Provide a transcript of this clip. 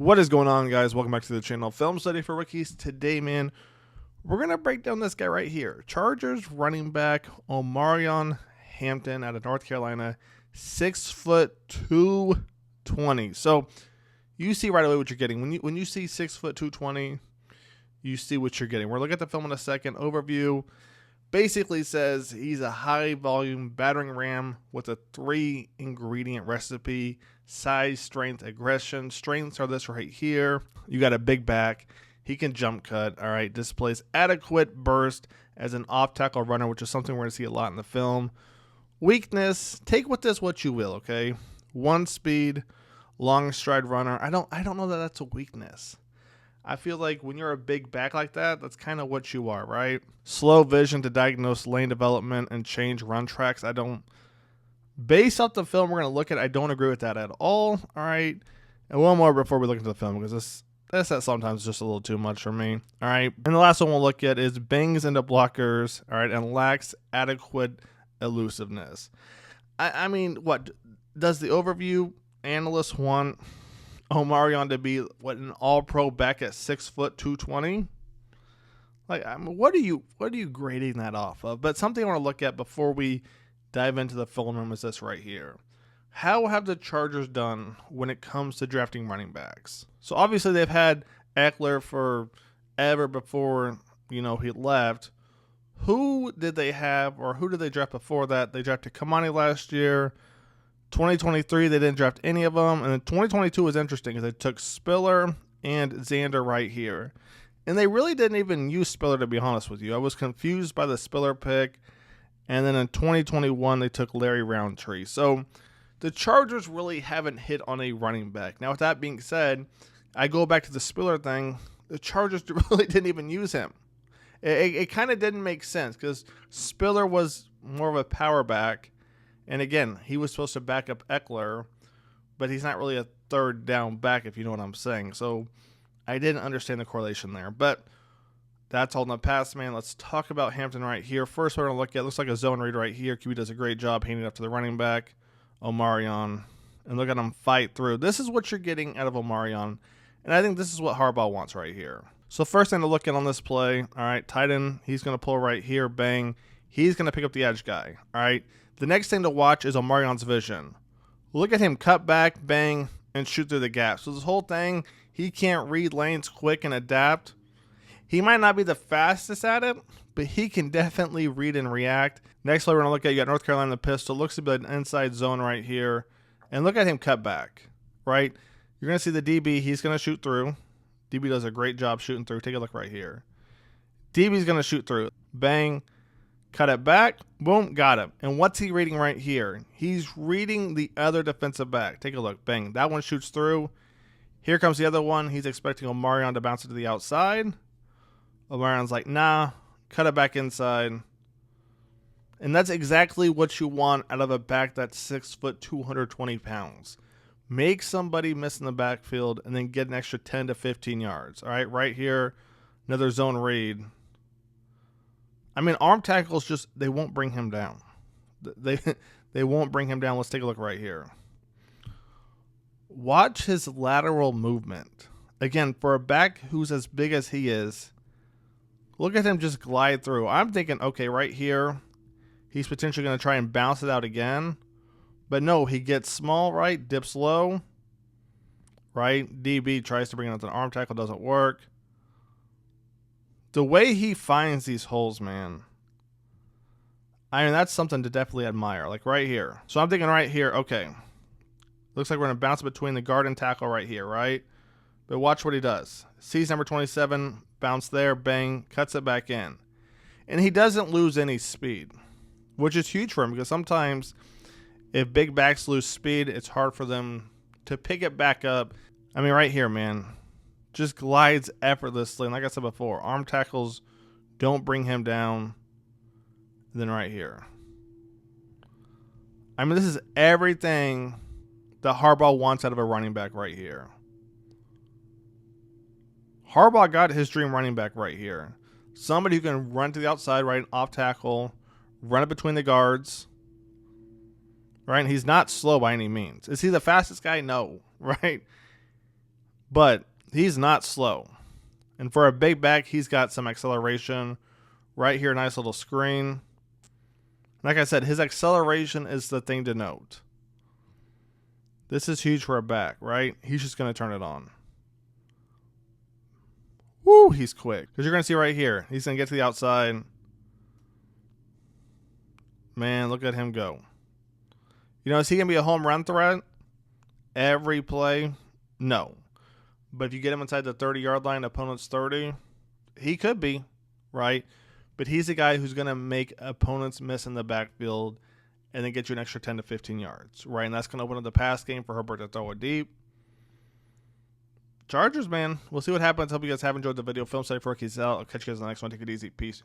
What is going on, guys? Welcome back to the channel. Film study for rookies. Today, man, we're going to break down this guy right here. Chargers running back Omarion Hampton out of North Carolina, 6'2", 220. So you see right away what you're getting. When you see 6'2", 220, you see what you're getting. We're looking at the film in a second. Overview basically says he's a high volume battering ram with a 3-ingredient recipe: size, strength, aggression. Strengths are this right here. You got a big back. He can jump cut. All right. Displays adequate burst as an off tackle runner, which is something we're going to see a lot in the film. Weakness, take with this what you will. Okay. 1 speed, long stride runner. I don't know that that's a weakness. I feel like when you're a big back like that, that's kind of what you are, right? Slow vision to diagnose lane development and change run tracks. Based off the film we're going to look at, I don't agree with that at all. All right. And one more before we look into the film, because this sometimes is just a little too much for me. All right. And the last one we'll look at is bangs into blockers. All right. And lacks adequate elusiveness. I mean, what does the overview analyst want Omarion to be? What, an all-pro back at 6'2", 220? Like, I mean, what are you grading that off of? But something I want to look at before we dive into the film room is this right here. How have the Chargers done when it comes to drafting running backs? So obviously they've had Eckler forever before, he left. Who did they have, or who did they draft before that? They drafted Kamani last year. 2023, they didn't draft any of them. And then 2022 was interesting because they took Spiller and Xander right here. And they really didn't even use Spiller, to be honest with you. I was confused by the Spiller pick. And then in 2021, they took Larry Roundtree. So the Chargers really haven't hit on a running back. Now, with that being said, I go back to the Spiller thing. The Chargers really didn't even use him. It kind of didn't make sense because Spiller was more of a power back. And again, he was supposed to back up Eckler, but he's not really a third down back, if you know what I'm saying. So I didn't understand the correlation there. But that's all in the past, man. Let's talk about Hampton right here. First, we're going to look at, looks like a zone read right here. QB does a great job handing it up to the running back, Omarion. And look at him fight through. This is what you're getting out of Omarion. And I think this is what Harbaugh wants right here. So first thing to look at on this play, all right, tight end, he's going to pull right here, bang. He's going to pick up the edge guy, all right. The next thing to watch is Omarion's vision. Look at him cut back, bang, and shoot through the gap. So this whole thing, he can't read lanes quick and adapt. He might not be the fastest at it, but he can definitely read and react. Next play we're going to look at, you got North Carolina the pistol. Looks to be an inside zone right here. And look at him cut back, right? You're going to see the DB. He's going to shoot through. DB does a great job shooting through. Take a look right here. DB's going to shoot through. Bang. Cut it back. Boom. Got him. And what's he reading right here? He's reading the other defensive back. Take a look. Bang. That one shoots through. Here comes the other one. He's expecting Omarion to bounce it to the outside. Omarion's like, nah. Cut it back inside. And that's exactly what you want out of a back that's 6', 220 pounds. Make somebody miss in the backfield and then get an extra 10 to 15 yards. All right, right here, another zone read. I mean, arm tackles just, they won't bring him down. They won't bring him down. Let's take a look right here. Watch his lateral movement. Again, for a back who's as big as he is, look at him just glide through. I'm thinking, okay, right here, he's potentially going to try and bounce it out again. But no, he gets small, right? Dips low, right? DB tries to bring it up to an arm tackle, doesn't work. The way he finds these holes, man, I mean, that's something to definitely admire. Like right here. So I'm thinking right here, okay, looks like we're going to bounce between the guard and tackle right here, right? But watch what he does. Sees number 27, bounce there, bang, cuts it back in. And he doesn't lose any speed, which is huge for him because sometimes if big backs lose speed, it's hard for them to pick it back up. I mean, right here, man, just glides effortlessly. And like I said before, arm tackles don't bring him down. And then right here. I mean, this is everything that Harbaugh wants out of a running back right here. Harbaugh got his dream running back right here. Somebody who can run to the outside, right, off tackle, run it between the guards. Right? He's not slow by any means. Is he the fastest guy? No. Right? but he's not slow. And for a big back, he's got some acceleration right here. Nice little screen. Like I said, his acceleration is the thing to note. This is huge for a back, right? He's just going to turn it on. Woo, he's quick. Because you're going to see right here, he's going to get to the outside. Man, look at him go. You know, is he going to be a home run threat every play? No. But if you get him inside the 30-yard line, opponent's 30, he could be, right? But he's the guy who's going to make opponents miss in the backfield and then get you an extra 10 to 15 yards, right? And that's going to open up the pass game for Herbert to throw it deep. Chargers, man. We'll see what happens. Hope you guys have enjoyed the video. Film study for rookies out. I'll catch you guys in the next one. Take it easy. Peace.